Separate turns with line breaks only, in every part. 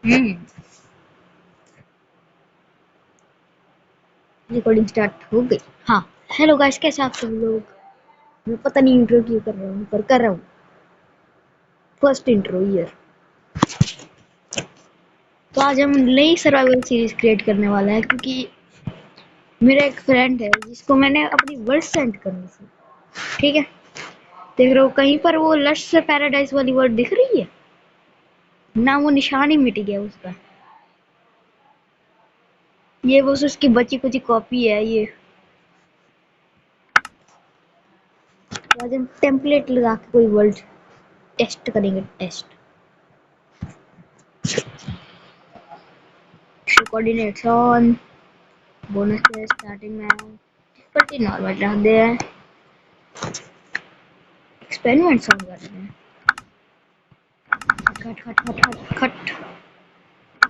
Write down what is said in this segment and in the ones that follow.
हम्म। Recording start हो गई। हाँ। हेलो गाइस, कैसे आप सब लोग। मैं पता नहीं इंट्रो क्यों कर रहा हूँ, पर कर रहा हूँ। First intro year. तो आज हम नई सर्वाइवल सीरीज क्रिएट करने वाले हैं, क्योंकि मेरा एक फ्रेंड है जिसको मैंने अपनी वर्ड सेंड करनी थी। ठीक है। देख रहे हो कहीं पर वो लश से पैराडाइज वाली वर्ड दिख रही है ना, वो निशान ही मिट गया उसका। ये बस उसकी बची कुची कॉपी है ये। तो आज हम टेम्पलेट लगा के कोई वर्ड टेस्ट करेंगे। Test coordinates on. बोनस के स्टार्टिंग में डिफिकल्टी नॉर्मल रख दे हैं। एक्सपेरिमेंट्स ऑन कर रहे हैं। खट खट खट खट खट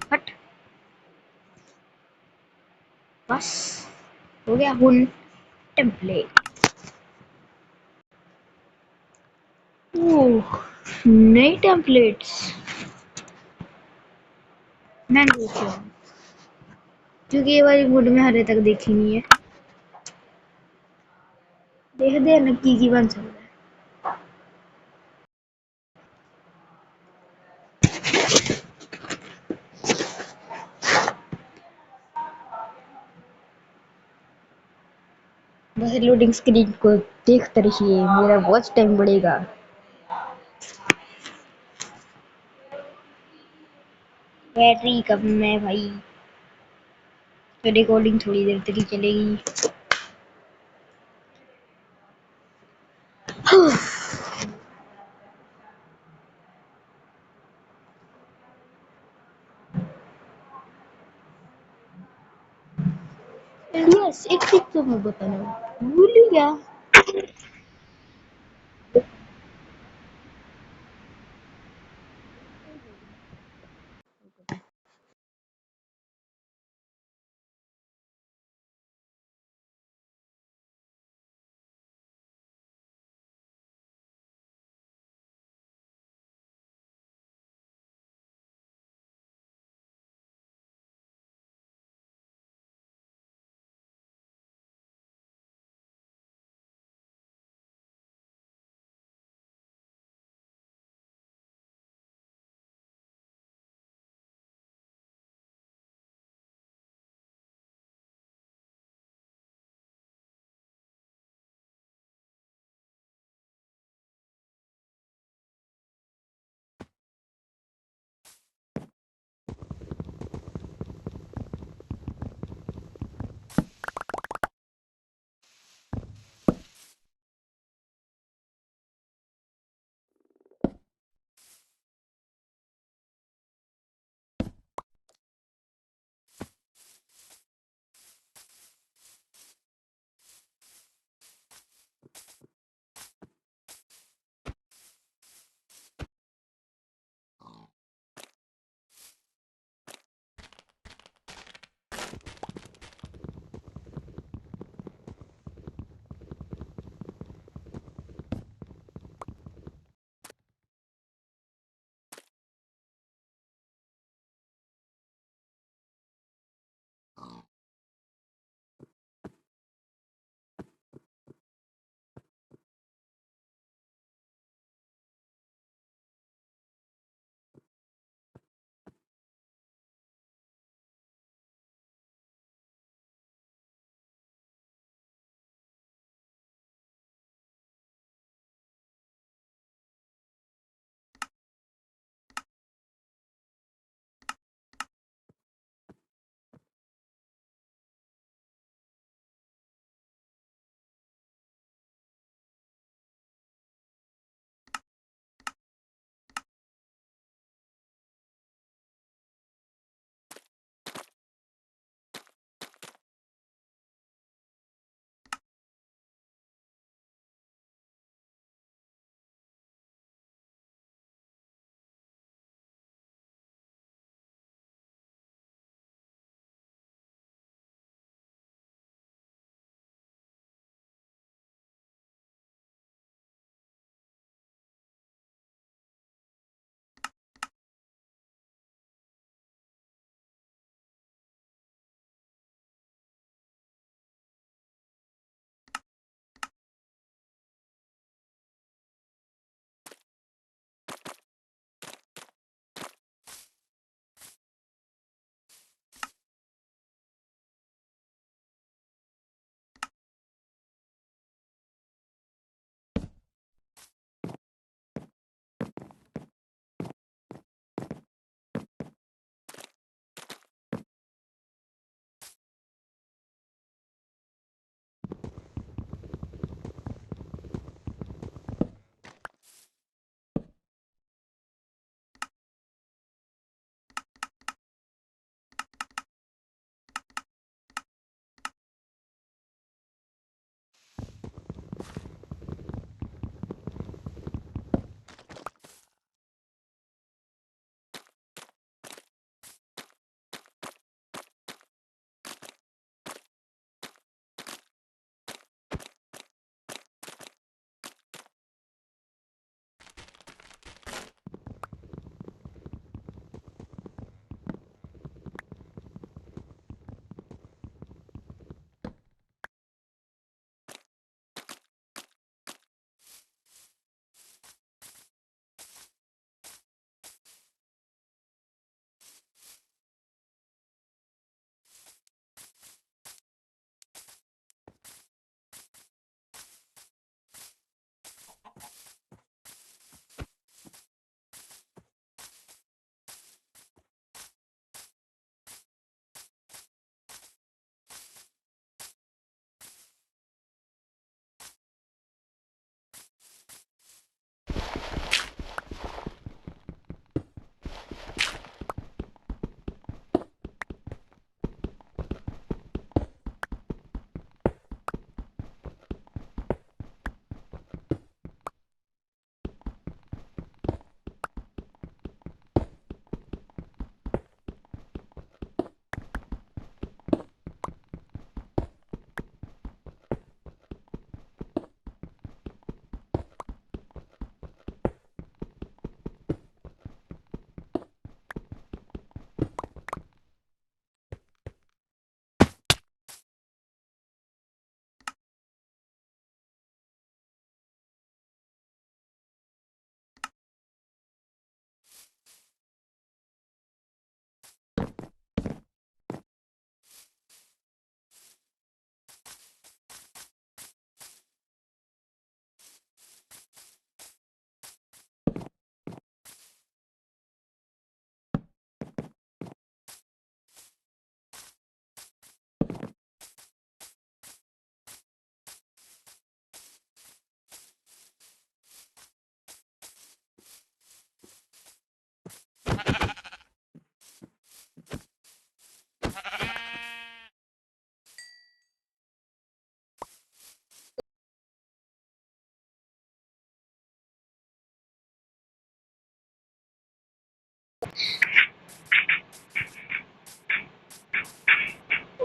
खट। बस हो गया हुन टेम्पलेट। ओह, नई टेम्पलेट्स मैं देख रहा हूँ, क्योंकि ये वाली वुड में हरे तक देखी नहीं है। देखते हैं ना की बन सकता है। बस लोडिंग स्क्रीन को देखते रहिए, मेरा वॉच टाइम बढ़ेगा। बैटरी कम है भाई, तो रिकॉर्डिंग थोड़ी देर तक ही चलेगी। यस, एक चीज तो मैं बताना भूल ही गया।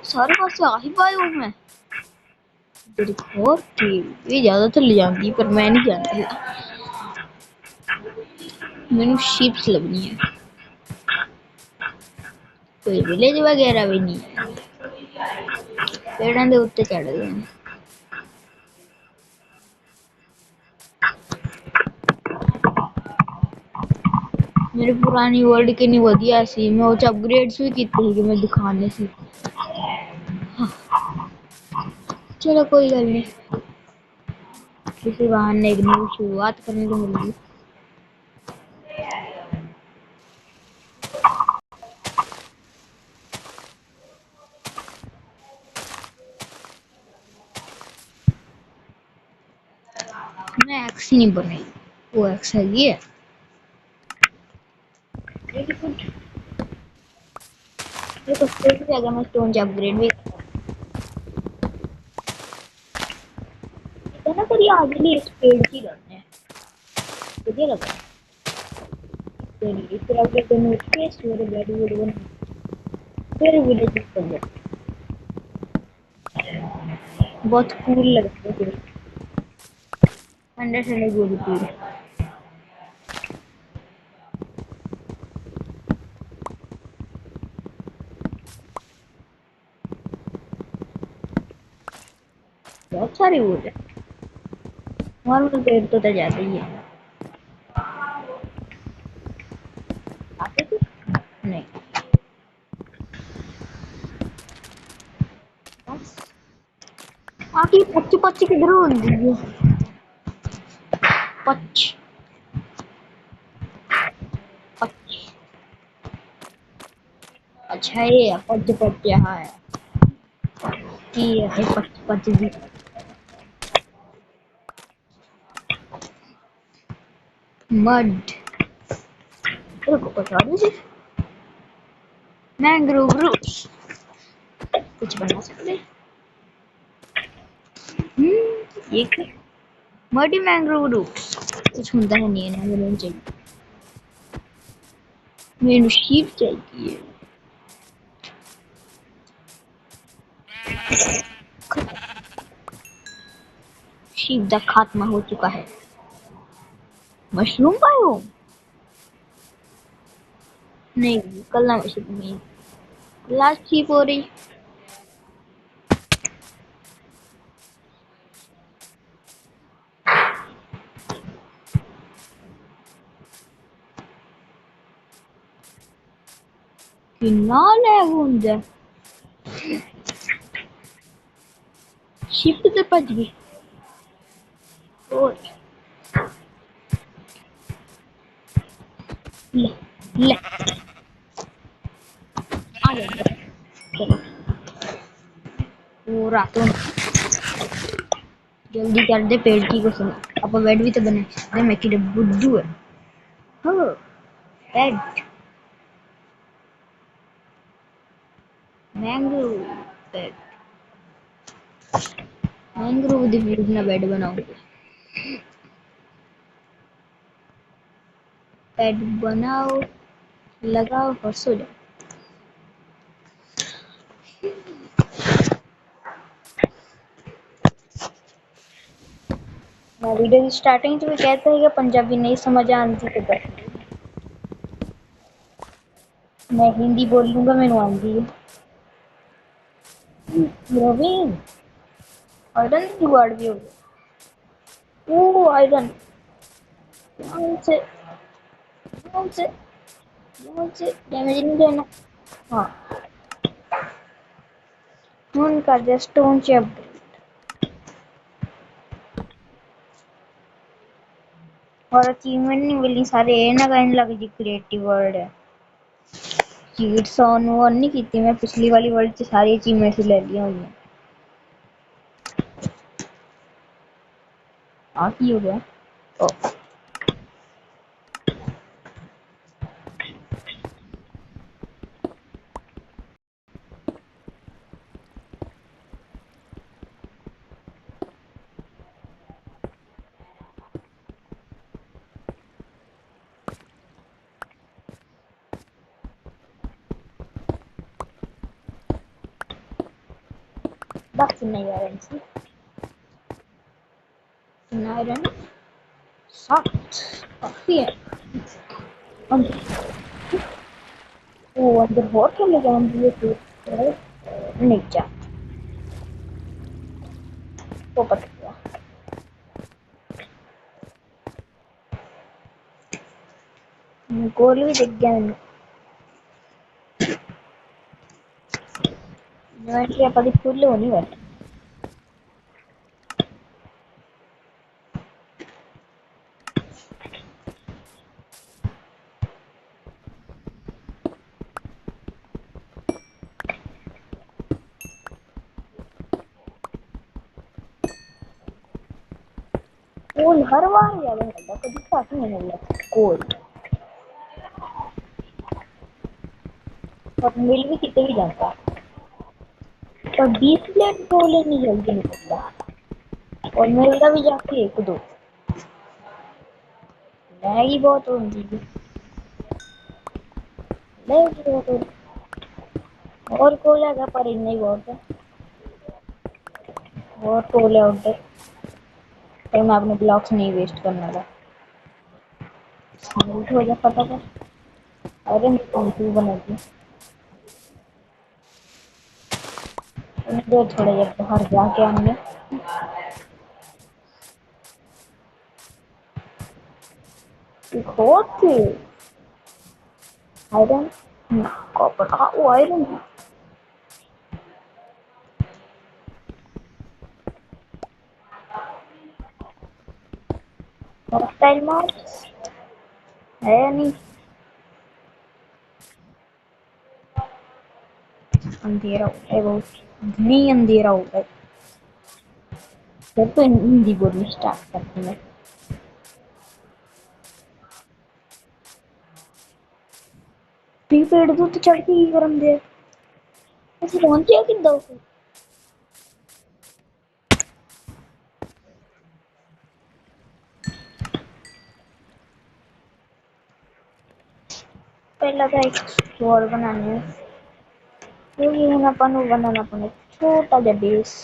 सारे पासे आ ही पाए हूँ मैं। देखो ये ज्यादा तो ले जाऊंगी पर मैं नहीं जानती। मैंने शिप्स लगनी है, कोई विलेज वगैरह भी नहीं है। पेड़ों के उत्ते चढ़ गए। मेरे पुरानी वर्ल्ड के नहीं वधिया सी, मैं उच अपग्रेड्स भी कीते कि मैं दिखाने सी। चलो कोई गल नहीं, किसी बहाने एक नई शुरुआत करने को मिल गई। मैं एक्स ही नहीं बनाई, वो एक्स है ये। ये तो फिर भी अगर मैं स्टोन से अपग्रेड भी है ना, पर ये आगे लिए स्पेड की करने हैं, मुझे लगा। चलिए फिर अगर दोनों स्पेस मेरे बेड वुड बना फिर विलेज कर ले, बहुत कूल लगता है फिर। अंडर से गोली पूरी बहुत सारी वुड है। नॉर्मल पेड़ तो ज्यादा ही है। आते थे नहीं बस आगे पच्ची पच्ची किधर होंगी ये पच पच। अच्छा ये पच पच यहाँ है कि ये पच पच भी मड। रुको बता दीजिए मैंग्रोव रूट्स कुछ बना सकते हैं। ये क्या मडी मैंग्रोव रूट्स कुछ होता है नहीं है ना, चाहिए मेनू शीप चाहिए। शीप द खात्मा हो चुका है। मशरूम पायो नहीं, कल ना मशरूम नहीं, लास्ट शीप हो रही। कितना लैग होंदा है। शीप किधर भज गई। और ले ले आ जा चलो वो रातों जल्दी कर दे पेड़ की कसम। अब बेड भी तो बने दे, मैं कि बुद्धू है। हाँ बेड मैंग्रो बेड मैंग्रो दी अपना बेड बनाऊंगी। बेड बनाओ लगाओ और सो जाओ। मैं वीडियो की स्टार्टिंग में कहते हैं कि पंजाबी नहीं समझ आती तो बस मैं हिंदी बोल लूंगा, मैंने आती है। रवीन आयरन की जुगाड़ भी हो गया। ओ आयरन कौन से कौन से कौन से डैमेज नहीं देना। हाँ फोन कर दे स्टोन से अपग्रेड और अचीवमेंट नहीं मिली सारे ए ना कहने लग जी क्रिएटिव वर्ड है। चीट्स ऑन वो नहीं की मैं पिछली वाली वर्ल्ड से सारी अचीवमेंट ले लिया हुई है। आ की हो गया ओ That's an iron. See? An iron. Soft. Coffee. And oh, and the bottle is on the too. Right? Nature. वो पता क्या गोल भी दिख गया मैंने इन्वेंटरी अपनी फुल होनी है गोल हर बार याद रहता कभी साथ नहीं मिल रहा गोल और मिल भी कितने भी जाता पर 20 प्लेट गोल नहीं जल्दी निकलता और मिलता भी जाके एक दो मैगी बहुत होती है मैगी बहुत होती और गोल है पर इतना ही बहुत है और गोल है उधर पर मैं अपने ब्लॉक्स नहीं वेस्ट करना था स्मूथ हो जा फटाफट अरे मैं कंफ्यूज बना दी दो थोड़े जब बाहर जाके हमने बहुत आयरन कॉपर हाँ वो आयरन हॉस्टाइल मार्क्स है या नहीं अंधेरा हो गया बहुत घनी अंधेरा हो गया फिर तो हिंदी बोलनी स्टार्ट करती है पी पेड़ दूध चढ़ के ही गरम दे ऐसे कौन किया कि दो पहला था एक स्टोर बनाने क्योंकि हमें अपन को बनाना पड़े छोटा जा बेस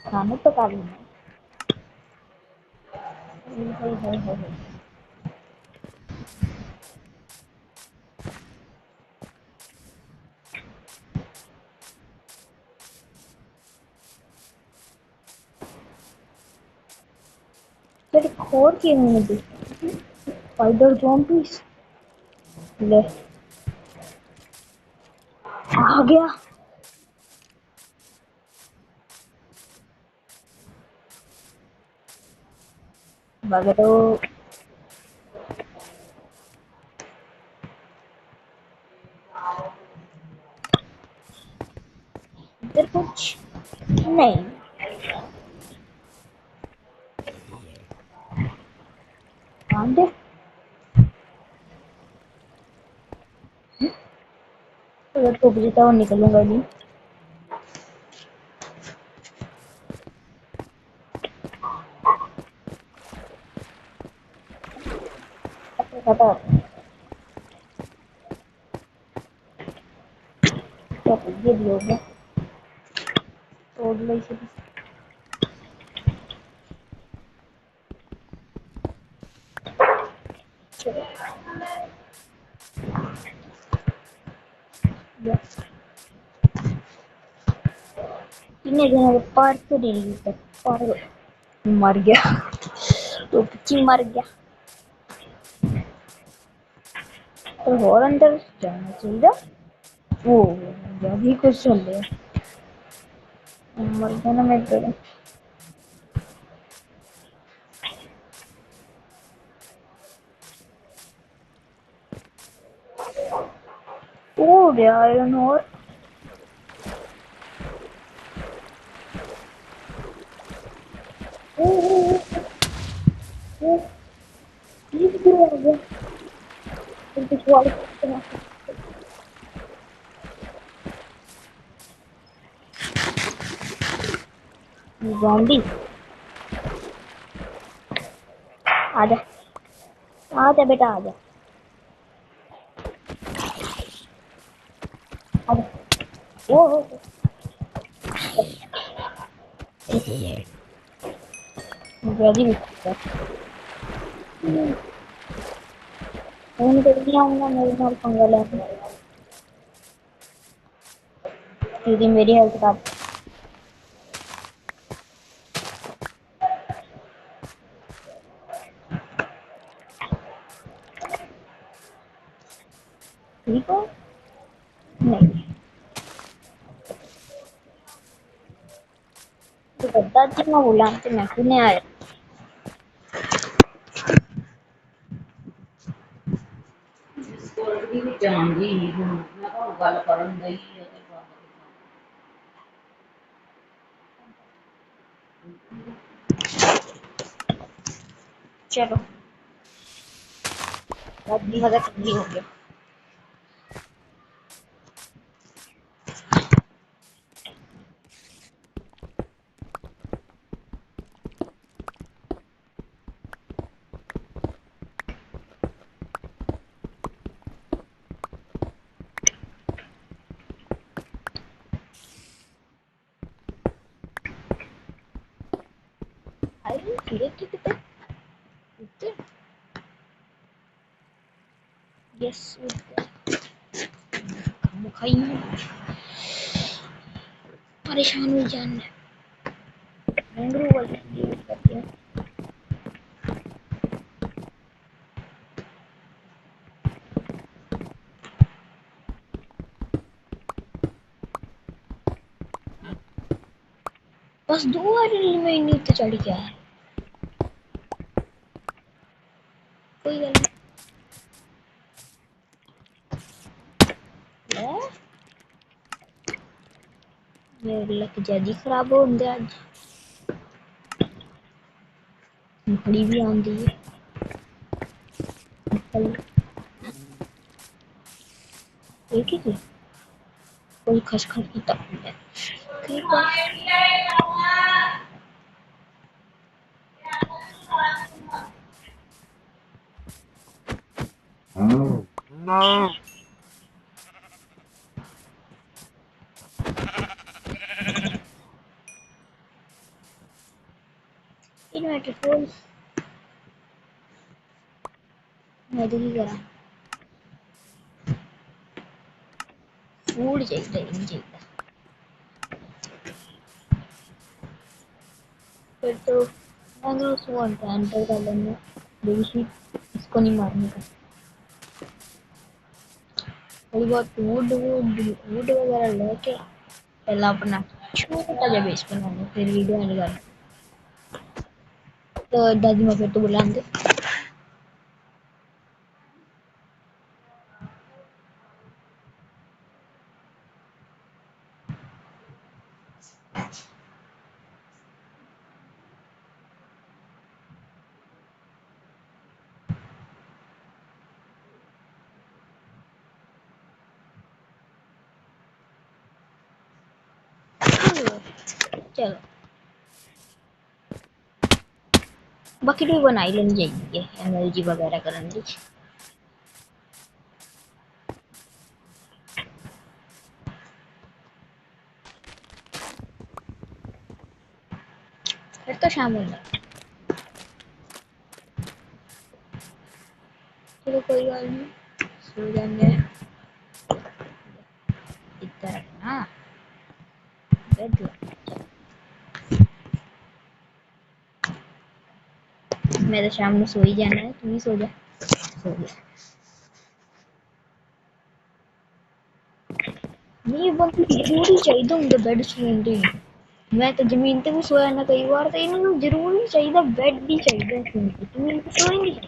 खाने तो काली है तेरे खोर की मैंने देखी स्पाइडर ज़ॉम्बीज़ ले आ गया बगैरो इधर कुछ नहीं आंदे अगर तो बजता हुआ निकलूंगा नहीं पता क्या ये भी हो गया तोड़ लो इसे चलो यस इन्हें जो है पार तो नहीं लिया पार मर गया तो पिछी मर गया तो और अंदर जाना चाहिए वो अभी कुछ चल रहा है मर गया ना मैं तो ओ गया आयरन और ओ ओ ओ ये भी आ गया तो कुछ वाला ज़ॉम्बी आजा आ जा बेटा आ जा। आ जा। ओ जल्दी बिस्कुट फोन कर दिया आऊंगा मेरे साथ पंगा लेके क्योंकि मेरी हेल्थ खराब। ठीक हो नहीं तो गद्दा जी मैं बोला तो मैं क्यों नहीं आया। चलो गद्दी मजा ठंडी हो गया। अरे सूरज की कितने उठते यस उठते मुखाई परेशान हुई जान मैंग्रोव वाली यूज करते हैं। बस 2 बार में नहीं तो चढ़ गया है कोई गल नहीं मेरे लक ज्यादा खराब होंगे अज घड़ी भी आंदी है कल एक ही थी कोई खसखस की तक है ठीक है इन्वर्टर फोन मैं तो की करा फूड चाहिए नहीं चाहिए फिर तो अगर उसको एंटर कर लेंगे दूसरी इसको नहीं मारने का थोड़ी बहुत वुड वगैरह लेके पहला अपना छोटा सा बेस बनाना फिर वीडियो एंड करना तो दादी माँ फिर तो बुलाएंगे चलो बाकी तो बनाई लेनी चाहिए एनर्जी वगैरह करने की फिर तो शाम हो जाए चलो कोई बात नहीं सो जाएंगे इतना रखना बेड मैं तो शाम में सो ही जाना है तू भी सो जा सो जा नहीं बंद जरूरी चाहिए होंगे बेड सोने मैं तो जमीन पे भी सोया ना कई बार तो इन्होंने जरूरी चाहिए बेड भी चाहिए सोने की जमीन पे सोएंगे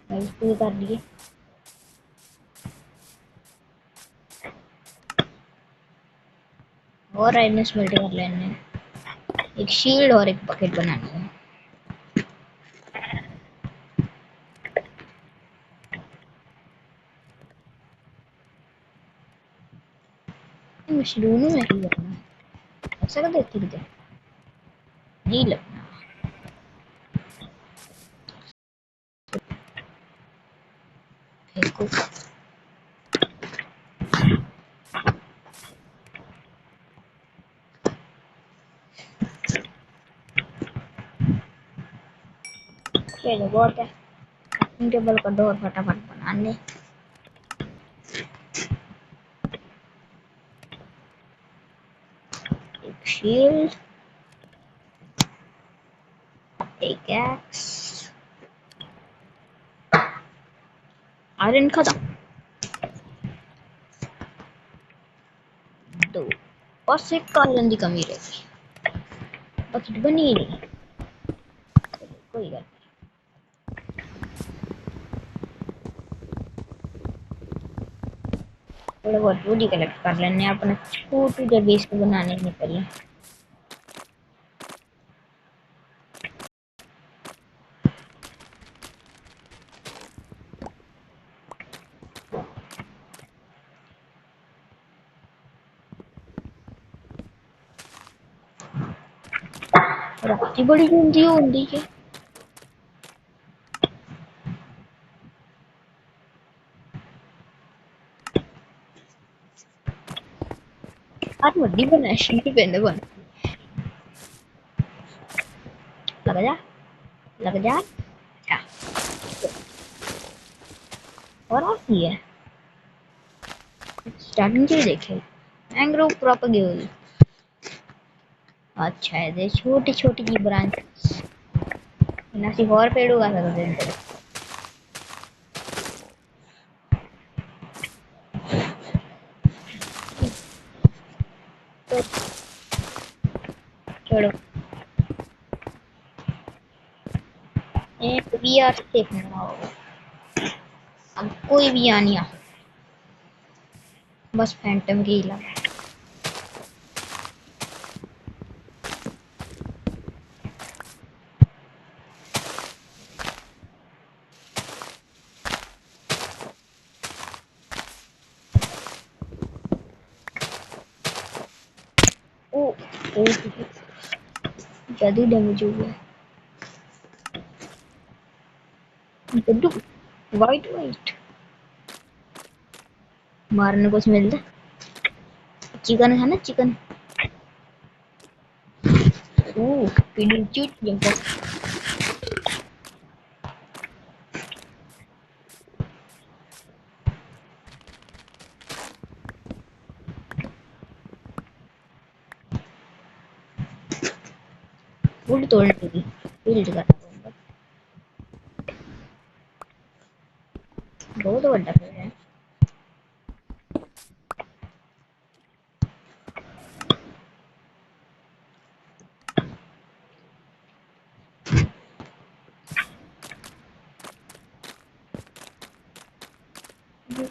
गाइस पूरे कर दिए और आइनस मेल्ट कर लेने एक शील्ड और एक बकेट बनानी है मशरूम में ही लगना है, ऐसा कर देते किधर नहीं लगना। देखो चलो बहुत है, टेबल का डोर फटाफट बनाने। एक शील्ड, एक एक्स, आयरन खत्म, दो, बस एक आयरन की कमी रहेगी, बकेट बनी ही नहीं। कोई गल थोड़ा बहुत वुडी कलेक्ट कर लेने अपना छोटू जब बेस को बनाने में पहले। राती बड़ी जल्दी होती है। आज वड्डी बनाए शीट पेन बन लग जा लग जा। अच्छा और आती है स्टार्टिंग से ही देखे मैंग्रोव प्रोपगेल। अच्छा है दे छोटी छोटी की ब्रांच नसी और पेड़ उगा सकते हैं। तो छोड़ो एक भी आर देखना होगा, अब कोई भी आनी आ बस फैंटम की हिला। ओ ओ जादू डैमेज हो गया। गड्डू वाइट वाइट मारने को मिलता चिकन है ना चिकन। ओ पिंचूट जंप वुड तोड़ने की बिल्ड करना पड़ेगा। बहुत बड़ा पेड़ है।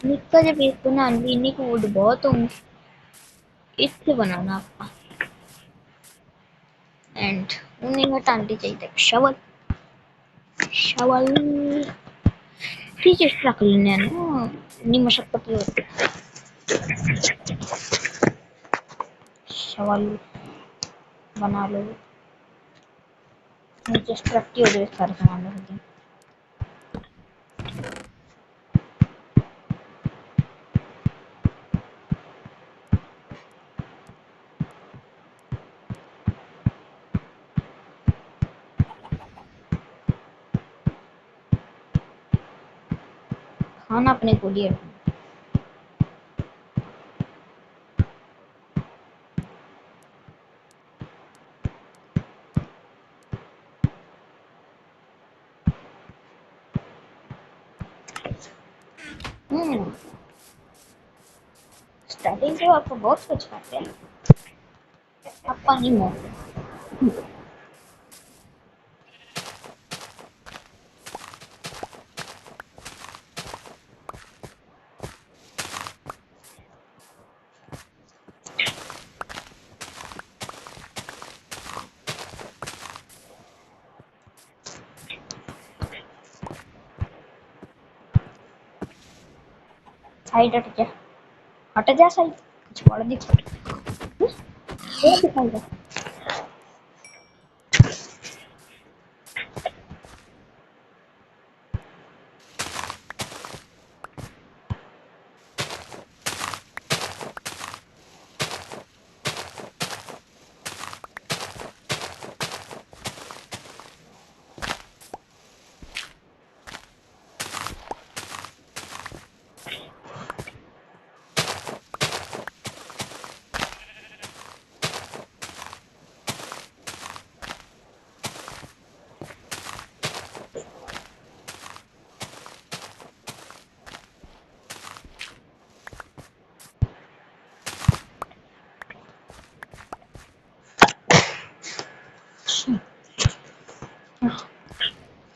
निक्का जब एक बनानी इन्हीं को वुड बहुत होंगे इससे बनाना आपका एंड उन्हें हटानी चाहिए शवल शवल ठीक रख लेने हैं ना इतनी मशक्कत होती है। शवल बना लो जस्ट रखती हो जाए सारे सामान रख दें। खाना अपने को लिए स्टार्टिंग से आपको बहुत कुछ करते हैं आपका नहीं मोड़ साइड हट जा साइड छोड़ दी। वो दिखाएगा।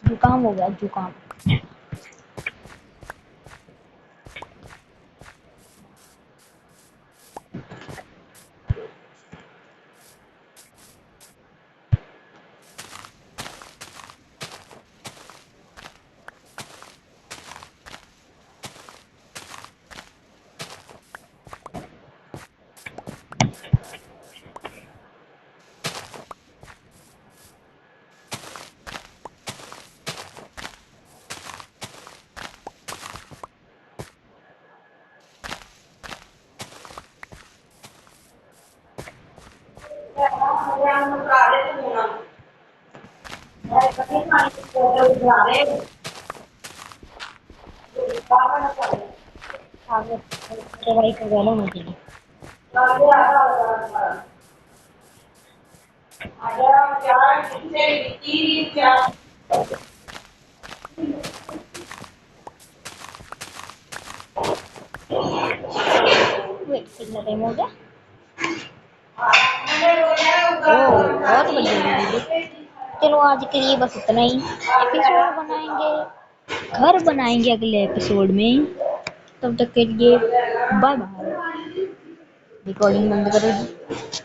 जुकाम हो गया, जुकाम। आगे दवाई का गाना मुझे वेट कितना टाइम हो गया। बहुत बढ़िया वीडियो। चलो आज के लिए बस इतना ही। एपिसोड बनाएंगे, घर बनाएंगे अगले एपिसोड में। तब तक के लिए बाय बाय। रिकॉर्डिंग बंद करो जी।